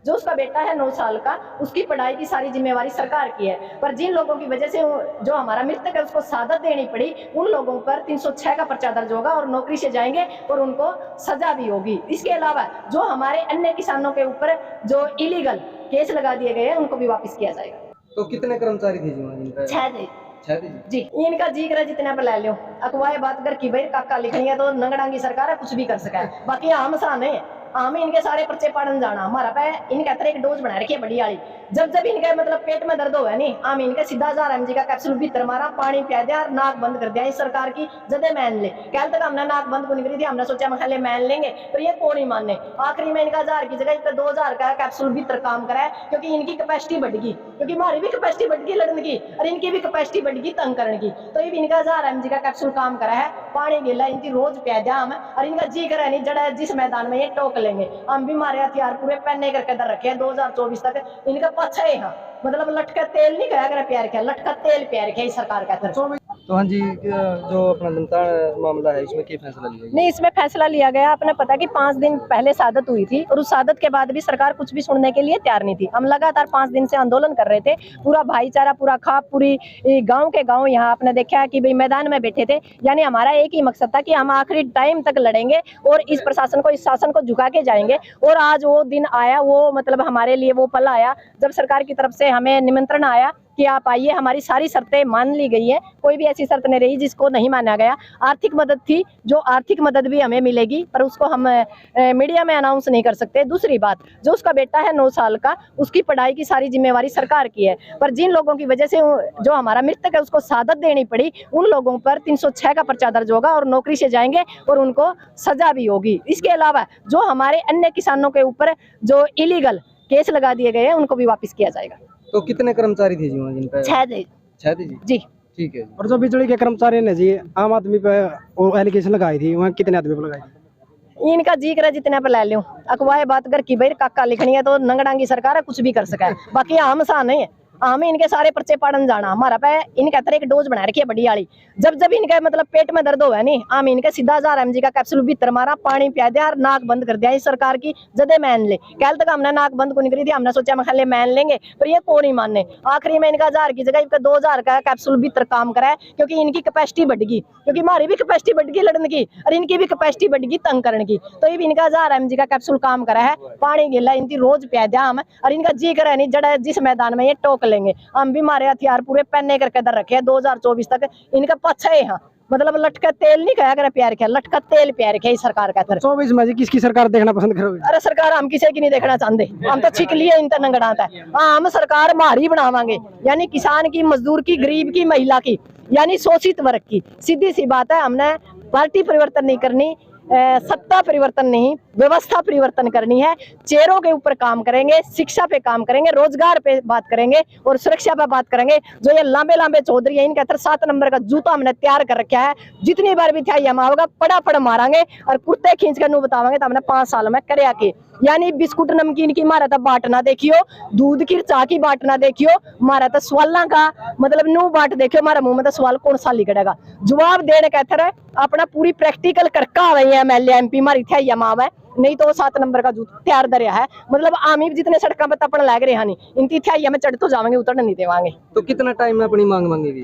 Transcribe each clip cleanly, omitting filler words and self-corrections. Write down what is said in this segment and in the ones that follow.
जो उसका बेटा है 9 साल का, उसकी पढ़ाई की सारी जिम्मेवारी सरकार की है। पर जिन लोगों की वजह से जो हमारा मृतक है उसको शहादत देनी पड़ी, उन लोगों पर 306 का पर्चा दर्ज होगा और नौकरी से जाएंगे और उनको सजा भी होगी। इसके अलावा जो हमारे अन्य किसानों के ऊपर जो इलीगल केस लगा दिए गए हैं उनको भी वापस किया जाएगा। तो कितने कर्मचारी थे जी? 6 थे जी। इनका जी करे जितना पे ले लो, अखबार बात कर की भाई काका लिखनी है तो नंगड़ांगी सरकार है, कुछ भी कर सका है। बाकी आम सान है, आम इनके सारे पर्चे पढ़न जाना हमारा पे इनके तरह एक डोज बना रखी है बड़ी वाली। जब जब इनके मतलब पेट में दर्द हो है नहीं, आम इनके सीधा 1000 mg का कैप्सूल भीतर मारा, पानी पिया दिया और नाक बंद कर दिया। इस सरकार की जदे मान ले, कल तक हमने नाक बंद को नहीं करी थी, हमने सोचा मसाले मान लेंगे, पर ये कौन ही मानने। आखिरी में इनका 1000 की जगह इनका 2000 का कैप्सूल भीतर काम करा है, क्योंकि इनकी कैपेसिटी बढ़ गई, क्योंकि हमारी भी कैपेसिटी बढ़ गई लड़ने की और इनकी भी कैपेसिटी बढ़ गई तंग करने की। तो ये इनका 1000 mg का कैप्सूल काम करा है, पानी गिला इनकी रोज पिया दिया हम, और इनका जी करा नहीं जड़ा जिस मैदान में ये टोक लेंगे। हम भी हमारे हथियार पूरे पहने करके दर रखे 2024 तक इनका पछा है। हाँ मतलब लटका तेल नहीं खाया कर प्यार किया, लटका तेल प्यार किया इस सरकार का तरफ। तो हाँ जी, जो अपना जनता मामला है इसमें क्या फैसला लिया गया? नहीं, इसमें फैसला लिया गया, आपने पता कि 5 दिन पहले शहादत हुई थी और उस शहादत के बाद भी सरकार कुछ भी सुनने के लिए तैयार नहीं थी। हम लगातार 5 दिन से आंदोलन कर रहे थे, पूरा भाईचारा पूरा खाप पूरी गांव के गांव यहाँ आपने देखा कि भाई मैदान में बैठे थे। यानी हमारा एक ही मकसद था कि हम आखिरी टाइम तक लड़ेंगे और इस प्रशासन को इस शासन को झुका के जाएंगे। और आज वो दिन आया, वो मतलब हमारे लिए वो पल आया जब सरकार की तरफ से हमें निमंत्रण आया कि आप आइए। हमारी सारी शर्तें मान ली गई है, कोई भी ऐसी शर्त नहीं रही जिसको नहीं माना गया। आर्थिक मदद थी, जो आर्थिक मदद भी हमें मिलेगी, पर उसको हम मीडिया में अनाउंस नहीं कर सकते। दूसरी बात, जो उसका बेटा है 9 साल का, उसकी पढ़ाई की सारी जिम्मेवारी सरकार की है। पर जिन लोगों की वजह से जो हमारा मृतक है उसको शहादत देनी पड़ी, उन लोगों पर 306 का पर्चा दर्ज होगा और नौकरी से जाएंगे और उनको सजा भी होगी। इसके अलावा जो हमारे अन्य किसानों के ऊपर जो इलीगल केस लगा दिए गए हैं उनको भी वापस किया जाएगा। तो कितने कर्मचारी थे जी वहाँ जिनका? 6 थे जी। ठीक है जी। और जो बिजली के कर्मचारी ने जी आम आदमी पे वो एलिगेशन लगाई थी, वहाँ कितने आदमी पे लगाई थी? इनका जी करे जितना पे ले लो, अखबार बात कर की भाई काका लिखनी है तो नंगड़ांगी सरकार है, कुछ भी कर सका है। बाकी आम सान है, आम इनके सारे पर्चे पढ़न जाना हमारा पे इनके तरह एक डोज बना रखी है बड़ी वाली। जब जब इनके मतलब पेट में दर्द हो है नहीं, आम इनके सीधा 1000 mg का कैप्सूल भीतर मारा, पानी पिया दिया और नाक बंद कर दिया। इस सरकार की जदे मान ले, कल तक हमने नाक बंद को नहीं करी थी, हमने सोचा मसाले मान लेंगे, पर ये कौन ही मानने। आखिरी में इनका 1000 की जगह इनका 2000 का कैप्सूल भीतर काम करा है, क्योंकि इनकी कैपेसिटी बढ़ गई, क्योंकि हमारी भी कैपेसिटी बढ़ गई लड़ने की और इनकी भी कैपेसिटी बढ़ गई तंग करने की। तो ये इनका 1000 mg का कैप्सूल काम करा है, पानी गिला इनकी रोज पिया दिया हम, और इनका जी करा नहीं जड़ा जिस मैदान में ये टोक लेंगे। हम भी हमारे हथियार पूरे पहने करके दर रखे 2024 तक इनका पछा है। हाँ मतलब लटका तेल नहीं खाया कर प्यार किया, लटका तेल प्यार किया इस सरकार का तरफ। 24 में किसकी सरकार देखना पसंद करोगे? अरे सरकार हम किसी की नहीं देखना चाहते, हम तो छिक लिए इन नंगड़ाता है। हम सरकार मारी बनावांगे, यानी किसान की, मजदूर की, गरीब की, महिला की, यानी शोषित वर्ग की। सीधी सी बात है, हमने पार्टी परिवर्तन नहीं करनी, सत्ता परिवर्तन नहीं, व्यवस्था परिवर्तन करनी है। चेहरों के ऊपर काम करेंगे, शिक्षा पे काम करेंगे, रोजगार पे बात करेंगे और सुरक्षा पे बात करेंगे। जो ये लांबे लांबे चौधरी है, इनके अंदर 7 नंबर का जूता हमने तैयार कर रखा है। जितनी बार भी था हम आओगा पड़ा मारांगे और कुर्ते खींच कर नू बतावांगे तो हमने 5 साल में करया के। यानी बिस्कुट नमकीन की मारा तो बाट ना देखियो, दूध की चाह की बाट ना देखियो, मारा तो सवालों का मतलब नू बाट देखियो, हमारा मुंह में तो सवाल कौन सा लिखड़ेगा। जवाब देने का थर अपना पूरी प्रैक्टिकल करका आ रही है। एमएलए एमपी मारी थी या माव है, नहीं तो 7 नंबर का जूता तैयार दरिया है। मतलब आमी जितने सड़क पर तपन लग रहे हैं इनकी थी में चढ़ तो जाएंगे, उतर नहीं देवांगे। तो कितना टाइम में अपनी मांग मांगेगी?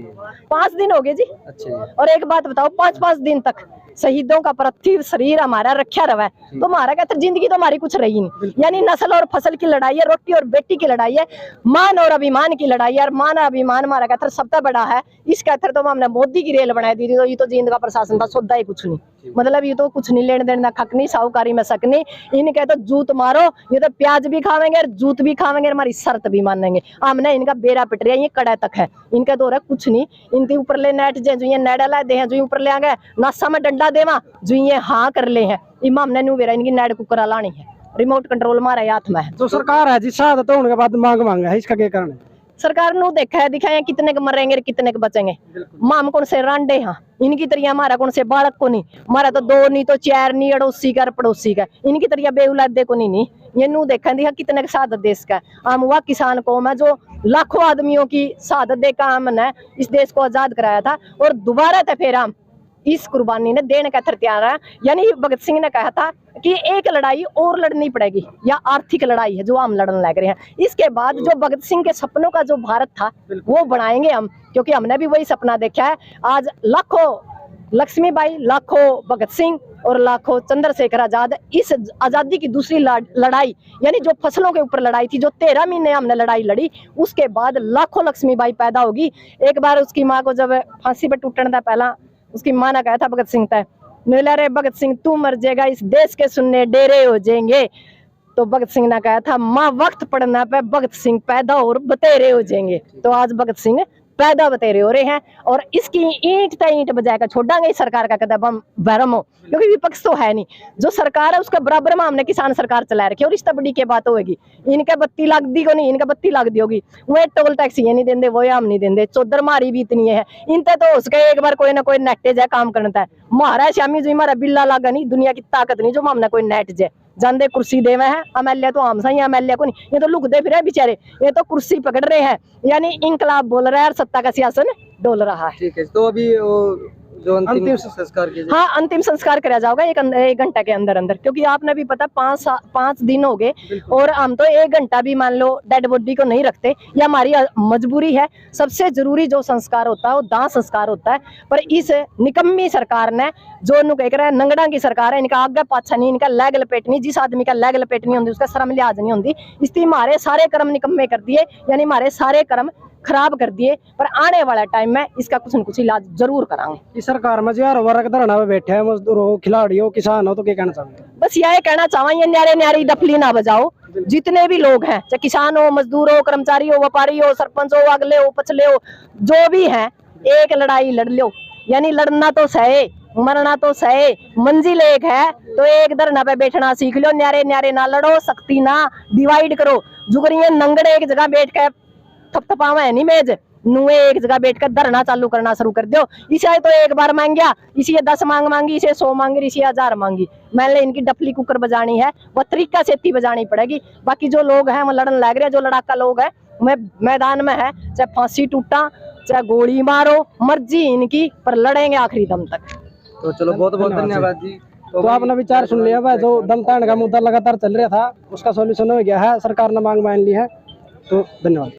5 दिन हो गए जी। अच्छा। और एक बात बताओ, 5-5 दिन तक शहीदों का पार्थिव शरीर हमारा रखा रहा है, तो हमारा कहते जिंदगी तो हमारी कुछ रही नहीं। यानी नस्ल और फसल की लड़ाई है, रोटी और बेटी की लड़ाई है, मान और अभिमान की लड़ाई है। और मान और अभिमान हमारा कहते सबसे बड़ा है। इस कहते तो हमने मोदी की रेल बनाई दी थी, तो ये तो जींद का प्रशासन था, सौदा ही कुछ नहीं। मतलब ये तो कुछ नहीं लेने देने खक नहीं, साहूकारी में शक नहीं। इनके तो जूत मारो, ये तो प्याज भी खावेंगे और जूत भी खावेंगे, हमारी शर्त भी मानेंगे। हमने इनका बेरा पिट रहा है, ये कड़ा तक है इनका दौर है कुछ नहीं। इनके ऊपर ले नेट जो ये नेड़ा ला दे हैं, जो ऊपर ले आ गए नासा में डंडा देवा जो ये हाँ कर ले हैं। इमाम ने नू बेरा इनकी नेट कुकरा लानी है, रिमोट कंट्रोल हमारे हाथ में है। जो सरकार है जी शहादत होने के बाद मांग मांगा है, इसका क्या कारण है? सरकार ने देखा है दिखाया कितने के मरेंगे कितने के बचेंगे। माम कौन से रांडे हाँ, इनकी तरिया हमारा कौन से बालक को नहीं, हमारा तो 2 नहीं तो 4 नहीं, अड़ोसी का पड़ोसी का। इनकी तरिया बेउलादे को नहीं। ये नू देखा दिखा कितने के शहादत देश का। आम हुआ किसान कौम है जो लाखों आदमियों की शहादत दे का हमने इस देश को आजाद कराया था, और दोबारा तो फिर हम इस कुर्बानी ने देने का तैयार है। यानी भगत सिंह ने कहा था कि एक लड़ाई और लड़नी पड़ेगी, या आर्थिक लड़ाई है जो हम लड़ने लग रहे हैं। इसके बाद जो भगत सिंह के सपनों का जो भारत था वो बनाएंगे हम, क्योंकि हमने भी वही सपना देखा है। आज लाखों लक्ष्मीबाई, लाखों भगत सिंह और लाखों चंद्रशेखर आजाद इस आजादी की दूसरी लड़ाई, यानी जो फसलों के ऊपर लड़ाई थी, जो 13 महीने हमने लड़ाई लड़ी, उसके बाद लाखों लक्ष्मीबाई पैदा होगी। एक बार उसकी माँ को जब फांसी पर टूटने था, पहला उसकी माँ ने कहा था भगत सिंह तय मिला रे भगत सिंह तू मर जाएगा, इस देश के सुनने डेरे हो जाएंगे। तो भगत सिंह ने कहा था माँ वक्त पड़ना पे भगत सिंह पैदा और बतेरे हो जाएंगे। तो आज भगत सिंह पैदा बतेरे हो रहे हैं, और इसकी ईंट त ईंट बजाएगा छोड़ांगे इस सरकार का कदम हम भरम हो, क्योंकि विपक्ष तो है नहीं। जो सरकार है उसके बराबर में हमने किसान सरकार चला रखी है, और इस तबड़ी की बात होगी। इनका 32 लाख दी को नहीं, इनका 32 लाख दी होगी। वो टोल टैक्स ये नहीं देंगे, वो हम नहीं देंगे। चौधर मारी भी इतनी है, इनते तो उसके एक बार कोई ना कोई नेटेज है काम करता है। महाराज श्यामी जो हमारा बिल्ला लागा नहीं, दुनिया की ताकत नहीं जो हमने कोई नेट जे जानते कुर्सी देवे है। एमएलए तो हम सही एमएलए को नहीं, ये तो लुक दे फिर बेचारे, ये तो कुर्सी पकड़ रहे हैं, यानी इंकलाब बोल रहा है और सत्ता का सियासन डोल रहा है। ठीक है, तो अभी वो जो अंतिम संस्कार के हाँ, अंतिम संस्कार कराया जाएगा एक घंटा के अंदर अंदर, क्योंकि आपने भी पता 5 दिन हो गए, और हम तो 1 घंटा भी मान लो डेड बॉडी को नहीं रखते, ये हमारी मजबूरी है। सबसे जरूरी जो संस्कार होता है वो दाह संस्कार होता है। पर इस निकम्मी सरकार ने जो कह रहा है नंगड़ा की सरकार है, इनका आगे पाछा नहीं, इनका लैग लपेट नहीं, जिस आदमी का लैग लपेट नहीं होती उसका शर्म लिहाज नहीं होती। इसलिए हमारे सारे कर्म निकम्मे कर दिए, यानी हमारे सारे कर्म खराब कर दिए। पर आने वाला टाइम में इसका कुछ न कुछ इलाज जरूर करांगे। इस सरकार में जो वर्ग धरना पे बैठे हैं, मजदूर हो, खिलाड़ी हो, किसान हो, तो क्या कहना चाहते? बस यह कहना चाहूँ, ये न्यारे न्यारी डफली ना बजाओ। जितने भी लोग हैं, चाहे किसान हो, मजदूर हो, कर्मचारी हो, व्यापारी हो, सरपंच हो, अगले हो, पछले हो, जो भी हैं, एक लड़ाई लड़ लो। यानी लड़ना तो सहे, मरना तो सहे, मंजिल एक है, तो एक धरना पे बैठना सीख लो। न्यारे न्यारे ना लड़ो, सख्ती ना डिवाइड करो। जुगरिये नंगड़े एक जगह बैठ के थपथपावा है नहीं मेज, नुए एक जगह बैठकर धरना चालू करना शुरू कर दो। इसे तो एक बार मांग गया, इसे 10 मांगी, इसे 100 मांगी, इसे 1000 मांगी। मैंने इनकी डफली कुकर बजानी है, वह तरीका से इतनी बजानी पड़ेगी। बाकी जो लोग हैं वो लड़न लग रहे हैं, जो लड़ाका लोग हैं मैं मैदान में है, चाहे फांसी टूटा, चाहे गोली मारो, मर्जी इनकी, पर लड़ेंगे आखिरी दम तक। तो चलो, बहुत बहुत धन्यवाद जी। तो आपने विचार सुन लिया भाई, जो दम तान का मुद्दा लगातार चल रहा था उसका सॉल्यूशन हो गया है, सरकार ने मांग मान ली है। तो धन्यवाद।